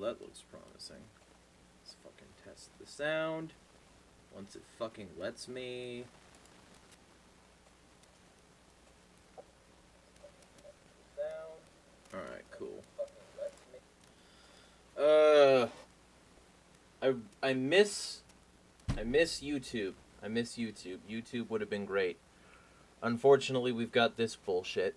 that looks promising. Let's fucking test the sound. Once it fucking lets me. Alright, cool. I miss YouTube. I miss YouTube. YouTube would have been great. Unfortunately, we've got this bullshit.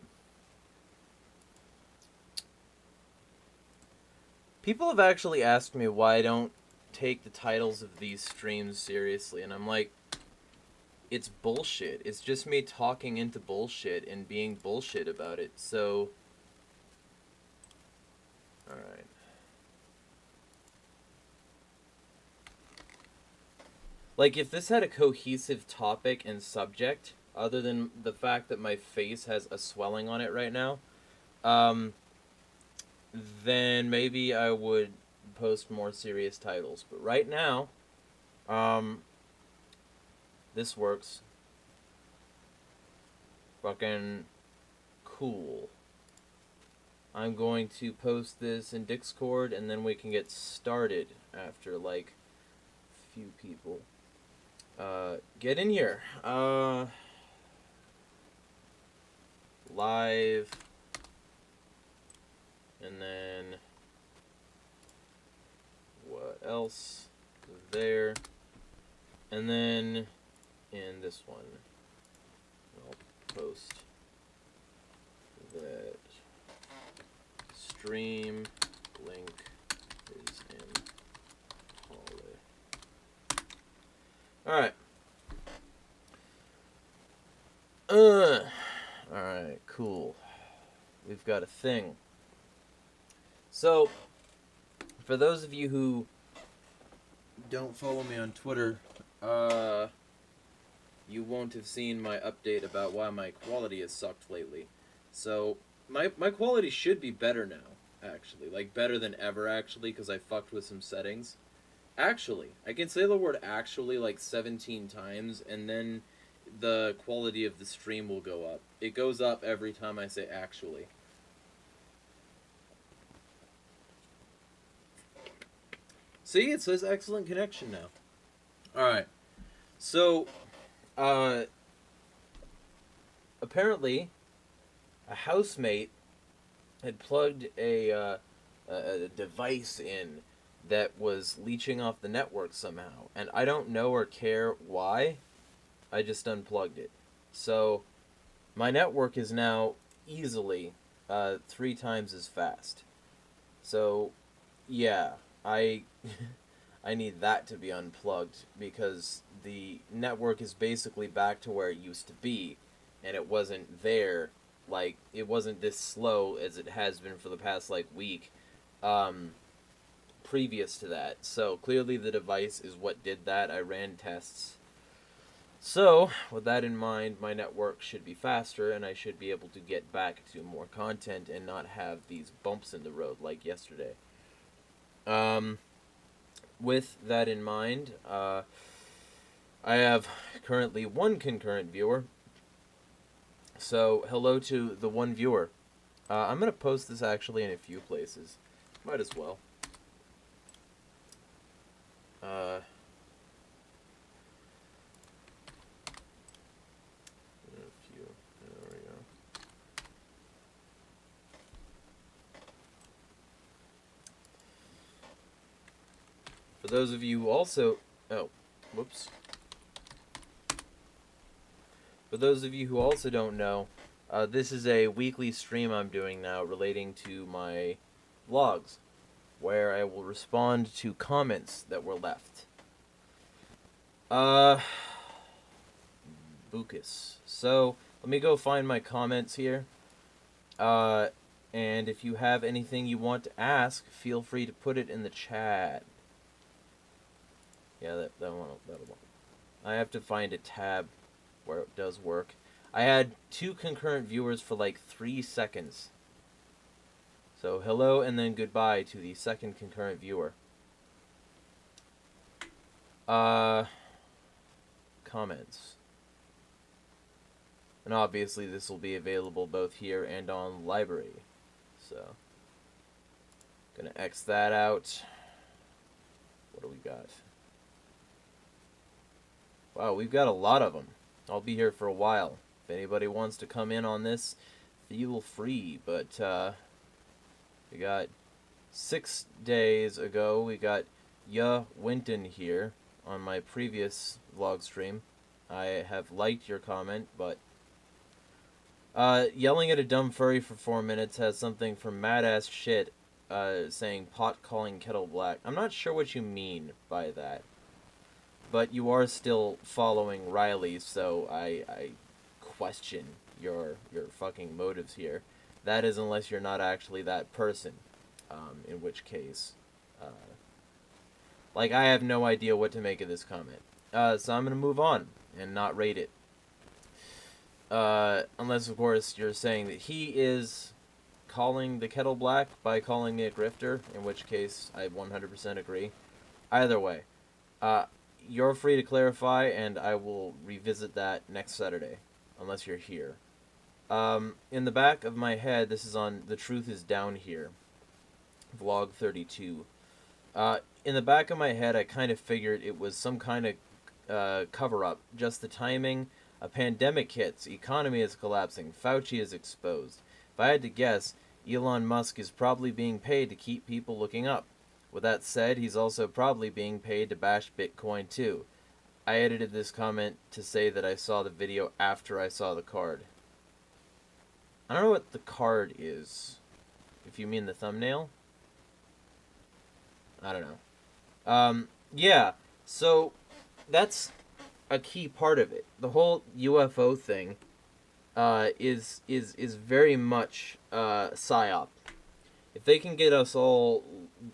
People have actually asked me why I don't take the titles of these streams seriously, and I'm like, it's bullshit. It's just me talking into bullshit and being bullshit about it, so... Alright. Like, if this had a cohesive topic and subject, other than the fact that my face has a swelling on it right now, then maybe I would post more serious titles. But right now, this works. Fucking cool. I'm going to post this in Discord, and then we can get started after, like, a few people. Get in here. Live. And then what else? There. And then in this one, I'll post that stream link is in hallway. Alright. Alright, cool. We've got a thing. So, for those of you who don't follow me on Twitter, you won't have seen my update about why my quality has sucked lately. So, my quality should be better now, actually. Like, better than ever, actually, because I fucked with some settings. Actually, I can say the word actually like 17 times, and then the quality of the stream will go up. It goes up every time I say actually. See, it says excellent connection now. Alright. So, apparently, a housemate had plugged a device in that was leeching off the network somehow. And I don't know or care why. I just unplugged it. So, my network is now easily 3 times as fast. So, yeah, I need that to be unplugged because the network is basically back to where it used to be, and it wasn't there, like, it wasn't this slow as it has been for the past, like, week, previous to that. So, clearly the device is what did that. I ran tests. So, with that in mind, my network should be faster, and I should be able to get back to more content and not have these bumps in the road like yesterday. With that in mind, I have currently 1 concurrent viewer. So, hello to the 1 viewer. I'm going to post this actually in a few places. Might as well. A few. There we go. For those of you who also... Oh, whoops. For those of you who also don't know, this is a weekly stream I'm doing now relating to my vlogs, where I will respond to comments that were left. Bucus. So, let me go find my comments here. And if you have anything you want to ask, feel free to put it in the chat. Yeah, that'll work. I have to find a tab where it does work. I had 2 concurrent viewers for like 3 seconds. So, hello and then goodbye to the 2nd concurrent viewer. Comments. And obviously this will be available both here and on library. So, Gonna X that out. What do we got? Wow, we've got a lot of them. I'll be here for a while. If anybody wants to come in on this, feel free. But we got 6 days ago, we got Winton here on my previous vlog stream. I have liked your comment, but yelling at a dumb furry for 4 minutes has something from mad-ass shit saying pot calling kettle black. I'm not sure what you mean by that. But you are still following Riley, so I question your fucking motives here. That is unless you're not actually that person. In which case, like, I have no idea what to make of this comment. So I'm going to move on and not rate it. Unless, of course, you're saying that he is calling the kettle black by calling me a grifter, in which case I 100% agree. Either way, you're free to clarify, and I will revisit that next Saturday, unless you're here. In the back of my head, this is on The Truth Is Down Here, vlog 32. In the back of my head, I kind of figured it was some kind of cover-up. Just the timing. A pandemic hits, economy is collapsing, Fauci is exposed. If I had to guess, Elon Musk is probably being paid to keep people looking up. With that said, he's also probably being paid to bash Bitcoin too. I edited this comment to say that I saw the video after I saw the card. I don't know what the card is. If you mean the thumbnail? I don't know. Yeah, so that's a key part of it. The whole UFO thing is very much psyop. If they can get us all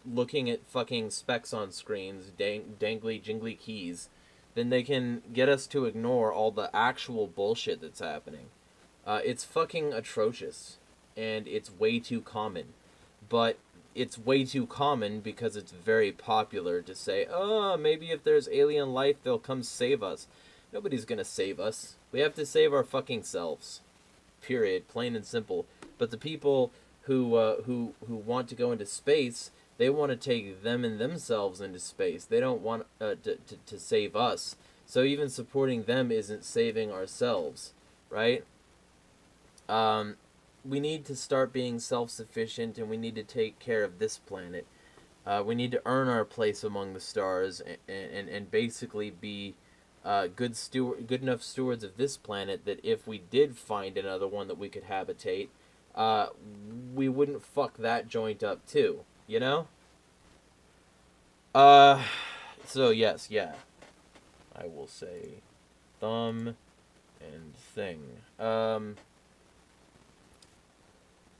looking at fucking specs on screens, dangly jingly keys, then they can get us to ignore all the actual bullshit that's happening. It's fucking atrocious, and it's way too common. But it's way too common because it's very popular to say, oh, maybe if there's alien life, they'll come save us. Nobody's gonna save us. We have to save our fucking selves. Period. Plain and simple. But the people who want to go into space, they want to take them and themselves into space. They don't want to save us. So even supporting them isn't saving ourselves, right? We need to start being self-sufficient, and we need to take care of this planet. We need to earn our place among the stars, and basically be good enough stewards of this planet that if we did find another one that we could habitate, we wouldn't fuck that joint up too, you know? So yes, yeah. I will say thumb and thing.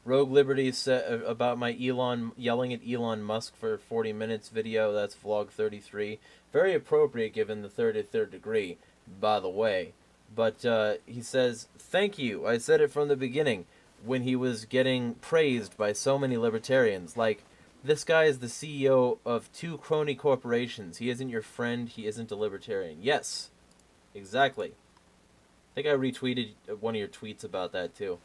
Rogue Liberty said about my yelling at Elon Musk for 40 minutes video. That's vlog 33. Very appropriate given the third degree, by the way. But he says, thank you. I said it from the beginning when he was getting praised by so many libertarians. Like, this guy is the CEO of 2 crony corporations. He isn't your friend. He isn't a libertarian. Yes, exactly. I think I retweeted one of your tweets about that too.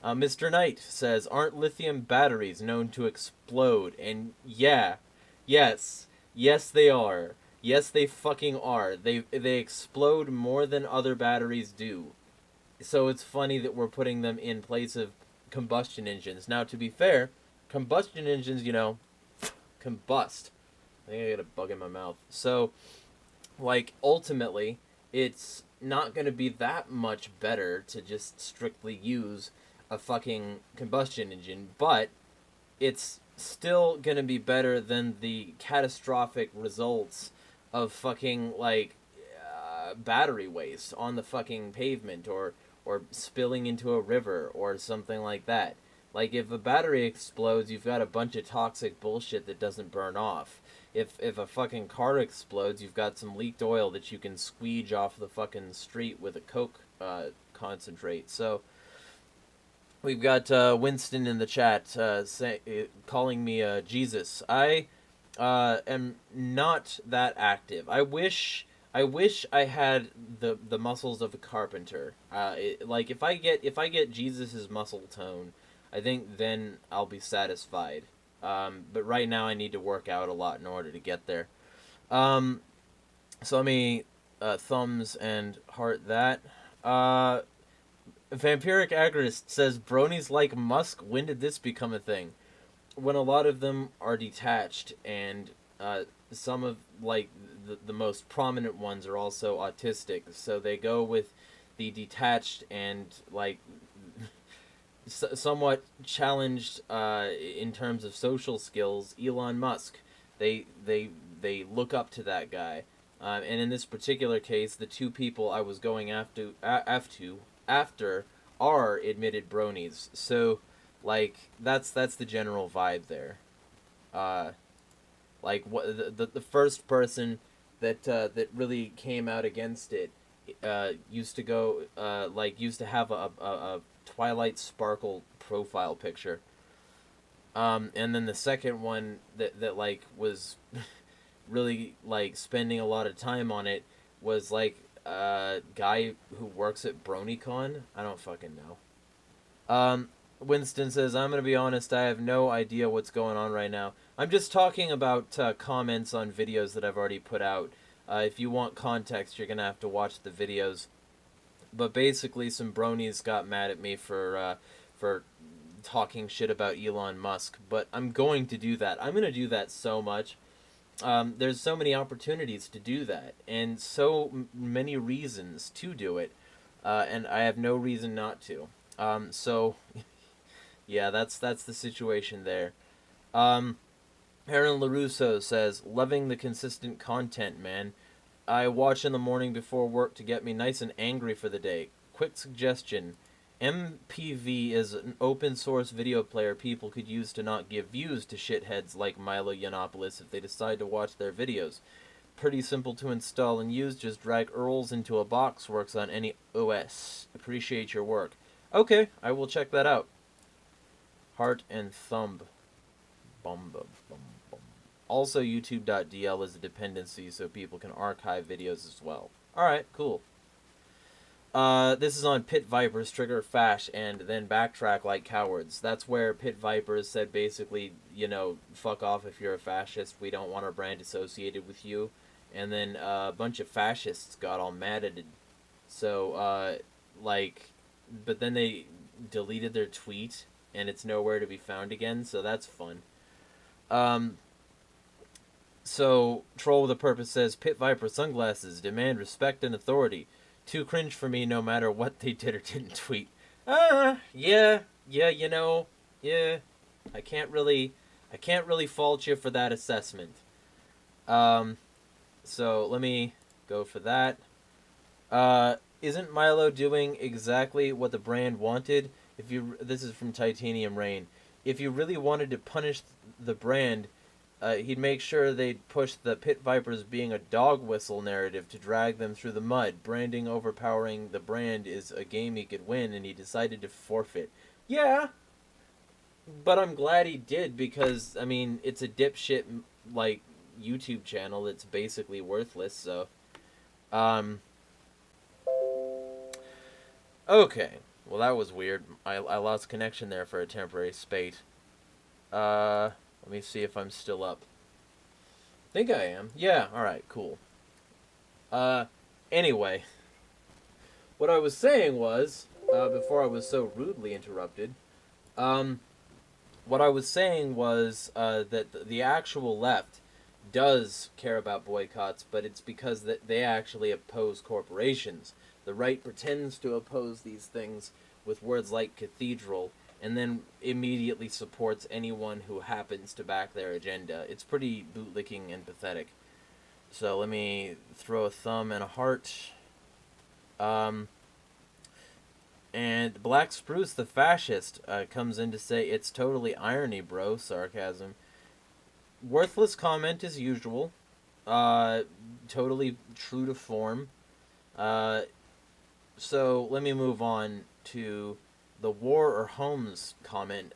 Mr. Knight says, aren't lithium batteries known to explode? And yeah, yes they are. Yes, they fucking are. They explode more than other batteries do. So it's funny that we're putting them in place of combustion engines. Now, to be fair, combustion engines, you know, combust. I think I got a bug in my mouth. So, like, ultimately, it's not going to be that much better to just strictly use a fucking combustion engine, but it's still gonna be better than the catastrophic results of fucking, like, battery waste on the fucking pavement, or spilling into a river or something like that. Like, if a battery explodes, you've got a bunch of toxic bullshit that doesn't burn off. If a fucking car explodes, you've got some leaked oil that you can squeege off the fucking street with a Coke concentrate. So we've got Winston in the chat calling me Jesus. I am not that active. I wish I had the muscles of a carpenter. Like, if I get Jesus's muscle tone, I think then I'll be satisfied. But right now I need to work out a lot in order to get there. So let me thumbs and heart that. Vampiric Agorist says, bronies like Musk, when did this become a thing? When a lot of them are detached, and some of, like, the most prominent ones are also autistic, so they go with the detached and, like, somewhat challenged in terms of social skills, Elon Musk. They look up to that guy. And in this particular case, the two people I was going after are admitted bronies. So, like, that's the general vibe there. Like, what the first person that really came out against it used to have a Twilight Sparkle profile picture. And then the second one that like was really like spending a lot of time on it was like a guy who works at BronyCon. I don't fucking know. Winston says, I'm going to be honest, I have no idea what's going on right now. I'm just talking about comments on videos that I've already put out. If you want context, you're going to have to watch the videos. But basically, some bronies got mad at me for talking shit about Elon Musk. But I'm going to do that. I'm going to do that so much. There's so many opportunities to do that, and so many reasons to do it, and I have no reason not to. So, yeah, that's the situation there. Aaron LaRusso says, loving the consistent content, man. I watch in the morning before work to get me nice and angry for the day. Quick suggestion. MPV is an open source video player people could use to not give views to shitheads like Milo Yiannopoulos if they decide to watch their videos. Pretty simple to install and use, just drag URLs into a box, works on any OS. Appreciate your work. Okay, I will check that out. Heart and thumb. Bum, bum, bum, bum. Also, YouTube.dl is a dependency so people can archive videos as well. Alright, cool. This is on Pit Vipers, trigger fash, and then backtrack like cowards. That's where Pit Vipers said basically, you know, fuck off if you're a fascist. We don't want our brand associated with you. And then a bunch of fascists got all mad at it. So, but then they deleted their tweet, and it's nowhere to be found again, so that's fun. So, Troll with a Purpose says, Pit Viper sunglasses demand respect and authority. Too cringe for me no matter what they did or didn't tweet. Yeah, you know, yeah. I can't really fault you for that assessment. So let me go for that. Isn't Milo doing exactly what the brand wanted? This is from Titanium Rain. If you really wanted to punish the brand, he'd make sure they'd push the Pit Vipers being a dog whistle narrative to drag them through the mud. Branding overpowering the brand is a game he could win, and he decided to forfeit. Yeah, but I'm glad he did because, I mean, it's a dipshit, like, YouTube channel that's basically worthless, so... Okay. Well, that was weird. I lost connection there for a temporary spate. Let me see if I'm still up. I think I am. Yeah, alright, cool. Anyway. What I was saying was, before I was so rudely interrupted, what I was saying was that the actual left does care about boycotts, but it's because that they actually oppose corporations. The right pretends to oppose these things with words like cathedral, and then immediately supports anyone who happens to back their agenda. It's pretty bootlicking and pathetic. So let me throw a thumb and a heart. And Black Spruce, the fascist, comes in to say, it's totally irony, bro. Sarcasm. Worthless comment as usual. Totally true to form. So let me move on to the War or Homes comment.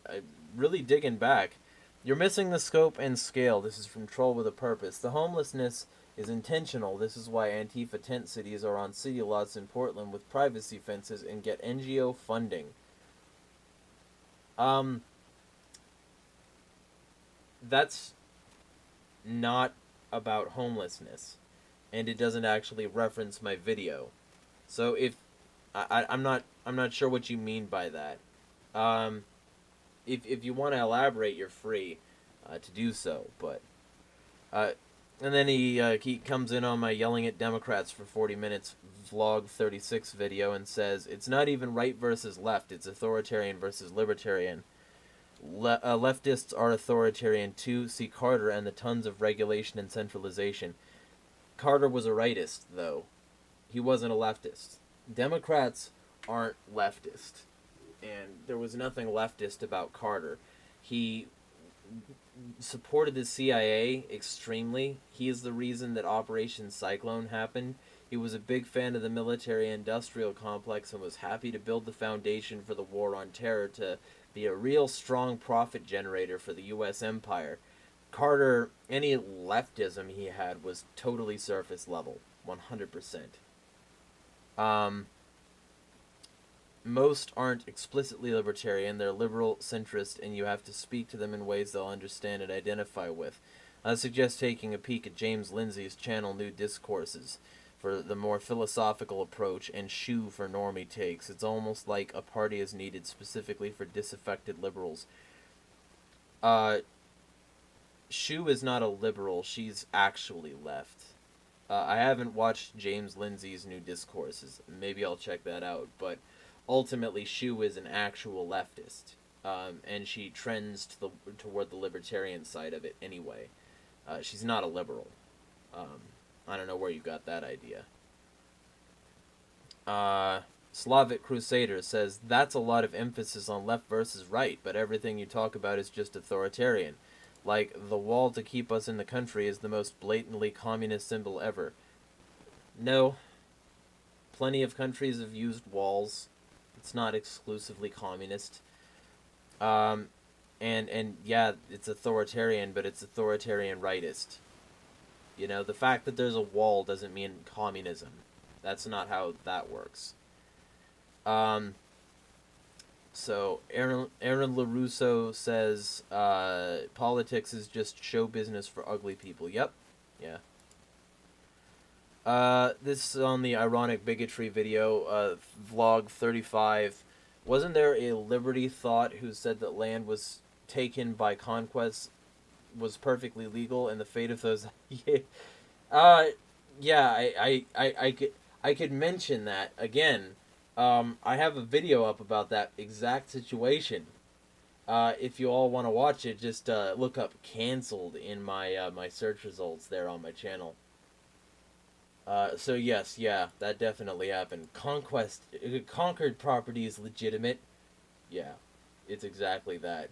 Really digging back. You're missing the scope and scale. This is from Troll with a Purpose. The homelessness is intentional. This is why Antifa tent cities are on city lots in Portland with privacy fences and get NGO funding. that's not about homelessness, and it doesn't actually reference my video. So if I'm not sure what you mean by that. If you want to elaborate, you're free to do so. But and then he comes in on my yelling at Democrats for 40 minutes vlog 36 video and says it's not even right versus left, it's authoritarian versus libertarian. Leftists are authoritarian too. See Carter and the tons of regulation and centralization. Carter was a rightist, though. He wasn't a leftist. Democrats aren't leftist. And there was nothing leftist about Carter. He supported the CIA extremely. He is the reason that Operation Cyclone happened. He was a big fan of the military-industrial complex and was happy to build the foundation for the war on terror to be a real strong profit generator for the U.S. empire. Carter, any leftism he had was totally surface level, 100%. Most aren't explicitly libertarian, they're liberal centrist, and you have to speak to them in ways they'll understand and identify with. I suggest taking a peek at James Lindsay's channel New Discourses for the more philosophical approach, and Shoe for normie takes. It's almost like a party is needed specifically for disaffected liberals. Shoe is not a liberal, she's actually left. I haven't watched James Lindsay's New Discourses. Maybe I'll check that out, but ultimately Shoe is an actual leftist. And she trends toward the libertarian side of it anyway. She's not a liberal. I don't know where you got that idea. Slavic Crusader says, that's a lot of emphasis on left versus right, but everything you talk about is just authoritarian. Like, the wall to keep us in the country is the most blatantly communist symbol ever. No. Plenty of countries have used walls. It's not exclusively communist. And yeah, it's authoritarian, but it's authoritarian rightist. You know, the fact that there's a wall doesn't mean communism. That's not how that works. So, Aaron LaRusso says, politics is just show business for ugly people. Yep. Yeah. This is on the ironic bigotry video, vlog 35. Wasn't there a Liberty Thought who said that land was taken by conquest was perfectly legal and the fate of those... yeah, I could mention that again. I have a video up about that exact situation. If you all want to watch it, just look up "canceled" in my my search results there on my channel. So yes, yeah, that definitely happened. Conquered property is legitimate. Yeah, it's exactly that.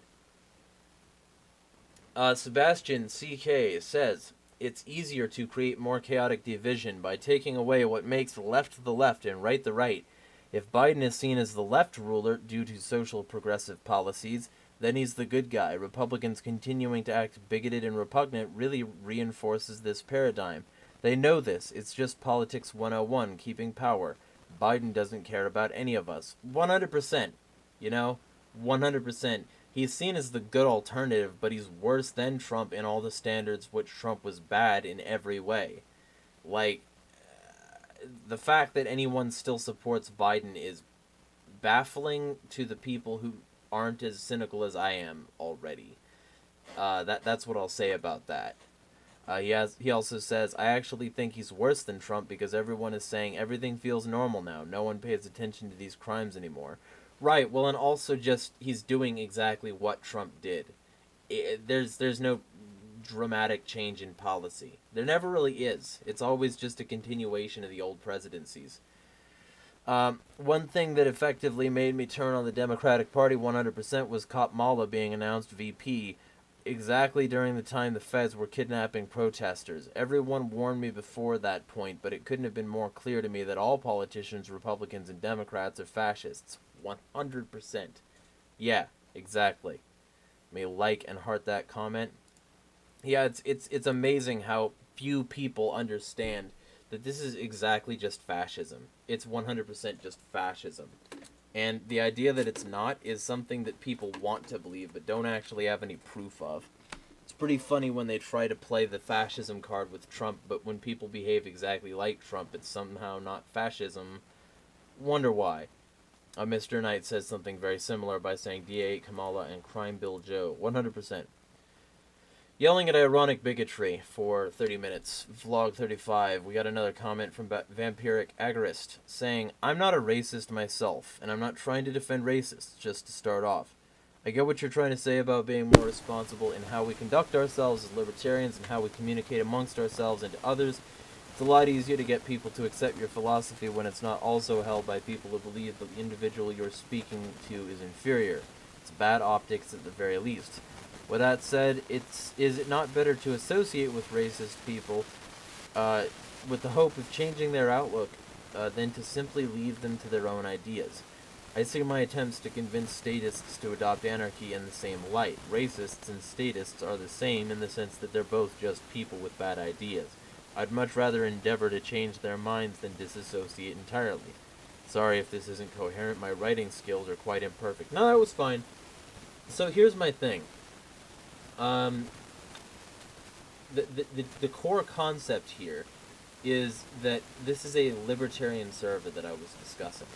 Sebastian CK says, it's easier to create more chaotic division by taking away what makes the left and right the right. If Biden is seen as the left ruler due to social progressive policies, then he's the good guy. Republicans continuing to act bigoted and repugnant really reinforces this paradigm. They know this. It's just politics 101, keeping power. Biden doesn't care about any of us. 100%. You know? 100%. He's seen as the good alternative, but he's worse than Trump in all the standards which Trump was bad in every way. Like, the fact that anyone still supports Biden is baffling to the people who aren't as cynical as I am already. That's what I'll say about that. He also says, I actually think he's worse than Trump because everyone is saying everything feels normal now. No one pays attention to these crimes anymore. Right, well, and also just he's doing exactly what Trump did. There's no dramatic change in policy. There never really is. It's always just a continuation of the old presidencies. One thing that effectively made me turn on the Democratic Party 100% was Kamala being announced VP exactly during the time the feds were kidnapping protesters. Everyone warned me before that point, but it couldn't have been more clear to me that all politicians, Republicans and Democrats, are fascists. 100%. Yeah, exactly. May like and heart that comment. Yeah, it's amazing how few people understand that this is exactly just fascism. It's 100% just fascism. And the idea that it's not is something that people want to believe but don't actually have any proof of. It's pretty funny when they try to play the fascism card with Trump, but when people behave exactly like Trump, it's somehow not fascism. Wonder why. Mr. Knight says something very similar by saying DA Kamala and Crime Bill Joe. 100%. Yelling at ironic bigotry for 30 minutes. Vlog 35. We got another comment from Vampiric Agorist saying, I'm not a racist myself, and I'm not trying to defend racists, just to start off. I get what you're trying to say about being more responsible in how we conduct ourselves as libertarians and how we communicate amongst ourselves and to others. It's a lot easier to get people to accept your philosophy when it's not also held by people who believe that the individual you're speaking to is inferior. It's bad optics at the very least. With that said, is it not better to associate with racist people with the hope of changing their outlook than to simply leave them to their own ideas? I see my attempts to convince statists to adopt anarchy in the same light. Racists and statists are the same in the sense that they're both just people with bad ideas. I'd much rather endeavor to change their minds than disassociate entirely. Sorry if this isn't coherent, my writing skills are quite imperfect. No, that was fine. So here's my thing. The core concept here is that this is a libertarian server that I was discussing.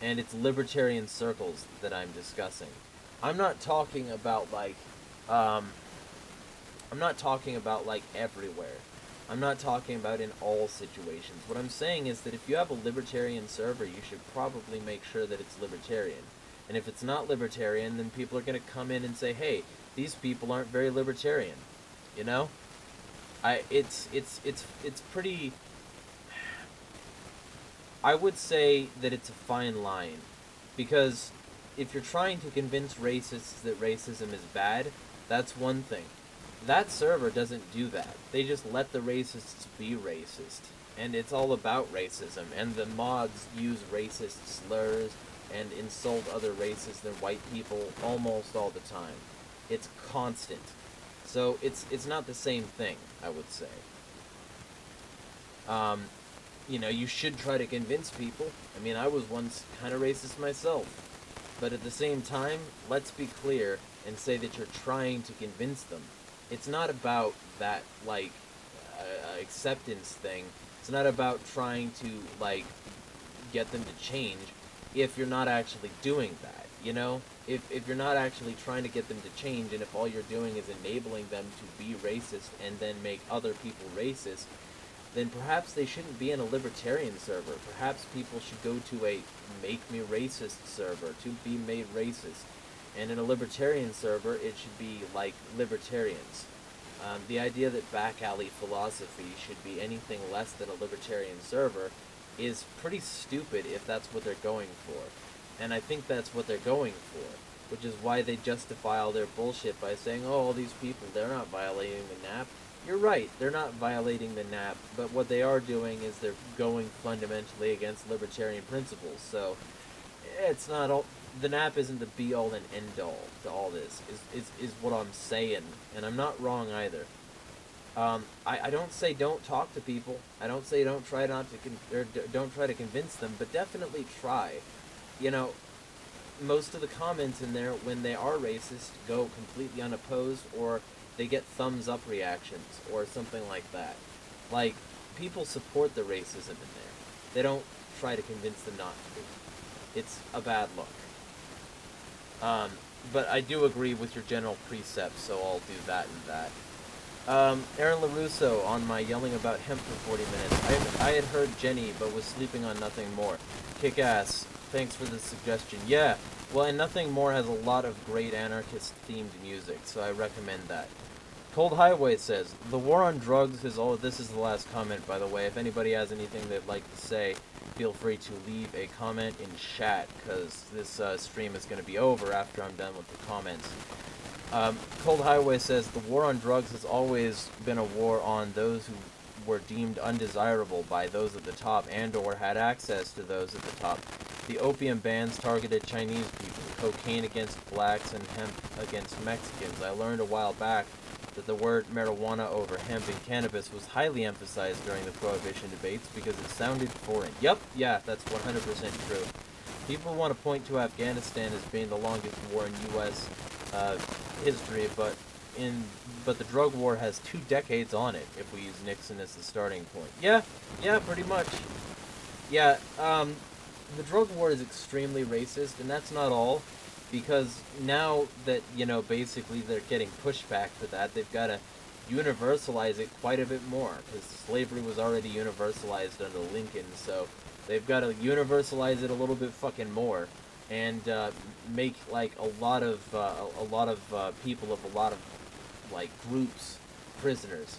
And it's libertarian circles that I'm discussing. I'm not talking about everywhere. I'm not talking about in all situations. What I'm saying is that if you have a libertarian server, you should probably make sure that it's libertarian. And if it's not libertarian, then people are going to come in and say, hey, these people aren't very libertarian. You know? It's pretty... I would say that it's a fine line. Because if you're trying to convince racists that racism is bad, that's one thing. That server doesn't do that. They just let the racists be racist. And it's all about racism. And the mods use racist slurs and insult other races than white people almost all the time. It's constant. So it's not the same thing, I would say. You know, you should try to convince people. I mean, I was once kind of racist myself. But at the same time, let's be clear and say that you're trying to convince them. It's not about that, like, acceptance thing. It's not about trying to, like, get them to change if you're not actually doing that, you know? If you're not actually trying to get them to change, and if all you're doing is enabling them to be racist and then make other people racist, then perhaps they shouldn't be in a libertarian server. Perhaps people should go to a make me racist server to be made racist. And in a libertarian server, it should be like libertarians. The idea that back alley philosophy should be anything less than a libertarian server is pretty stupid if that's what they're going for. And I think that's what they're going for, which is why they justify all their bullshit by saying, oh, all these people, they're not violating the NAP. You're right, they're not violating the NAP, but what they are doing is they're going fundamentally against libertarian principles. So it's not all... The NAP isn't the be-all and end-all to all this, is what I'm saying, and I'm not wrong either. I don't say don't talk to people. I don't say don't try don't try to convince them, but definitely try. You know, most of the comments in there, when they are racist, go completely unopposed, or they get thumbs up reactions, or something like that. Like, people support the racism in there. They don't try to convince them not to be. It's a bad look. But I do agree with your general precepts, so I'll do that and that. Aaron LaRusso on my yelling about hemp for 40 minutes. I had heard Jenny, but was sleeping on Nothing More. Kick ass. Thanks for the suggestion. Yeah, well, and Nothing More has a lot of great anarchist-themed music, so I recommend that. Cold Highway says, the war on drugs is all... This is the last comment, by the way. If anybody has anything they'd like to say, feel free to leave a comment in chat, because this stream is going to be over after I'm done with the comments. Cold Highway says, the war on drugs has always been a war on those who were deemed undesirable by those at the top and or had access to those at the top. The opium bans targeted Chinese people, cocaine against blacks, and hemp against Mexicans. I learned a while back that the word marijuana over hemp and cannabis was highly emphasized during the Prohibition debates because it sounded foreign. Yup, yeah, that's 100% true. People want to point to Afghanistan as being the longest war in U.S. History, but but the drug war has 2 decades on it if we use Nixon as the starting point. Yeah, pretty much. Yeah, the drug war is extremely racist, and that's not all, because now that, basically they're getting pushback for that, they've got to universalize it quite a bit more, because slavery was already universalized under Lincoln, so they've got to universalize it a little bit fucking more, and make like a lot of people of a lot of like groups prisoners.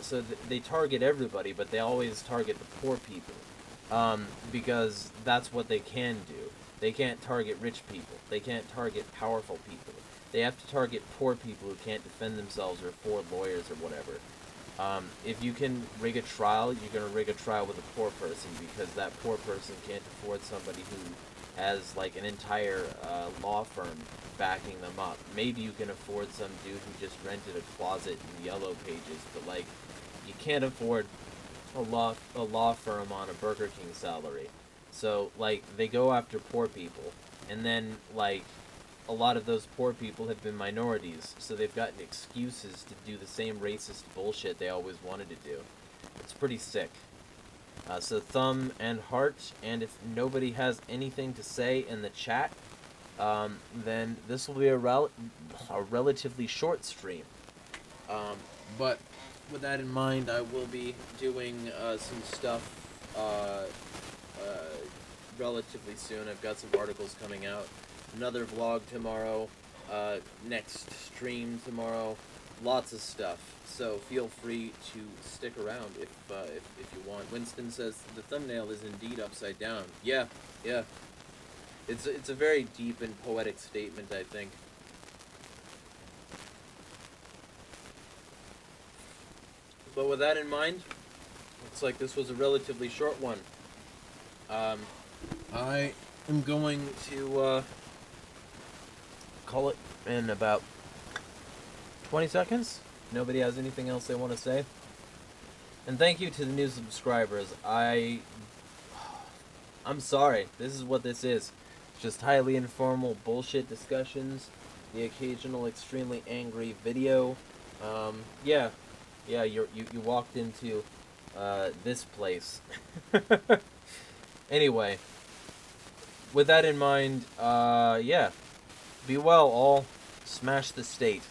So they target everybody, but they always target the poor people, because that's what they can do. They can't target rich people. They can't target powerful people. They have to target poor people who can't defend themselves or afford lawyers or whatever. If you can rig a trial, you're going to rig a trial with a poor person, because that poor person can't afford somebody who has like an entire law firm backing them up. Maybe you can afford some dude who just rented a closet in Yellow Pages, but like you can't afford a law firm on a Burger King salary. So like they go after poor people, and then like a lot of those poor people have been minorities, so they've gotten excuses to do the same racist bullshit they always wanted to do. It's pretty sick. So thumb and heart, and if nobody has anything to say in the chat, then this will be a relatively short stream. But with that in mind, I will be doing some stuff relatively soon. I've got some articles coming out. Another vlog tomorrow, next stream tomorrow, lots of stuff. So feel free to stick around if you want. Winston says the thumbnail is indeed upside down. Yeah. It's a very deep and poetic statement, I think. But with that in mind, looks like this was a relatively short one. I am going to call it in about 20 seconds. Nobody has anything else they want to say. And thank you to the new subscribers. I'm sorry. This is what this is. Just highly informal bullshit discussions. The occasional extremely angry video. Yeah, you walked into this place. Anyway, with that in mind, yeah. Be well, all. Smash the state.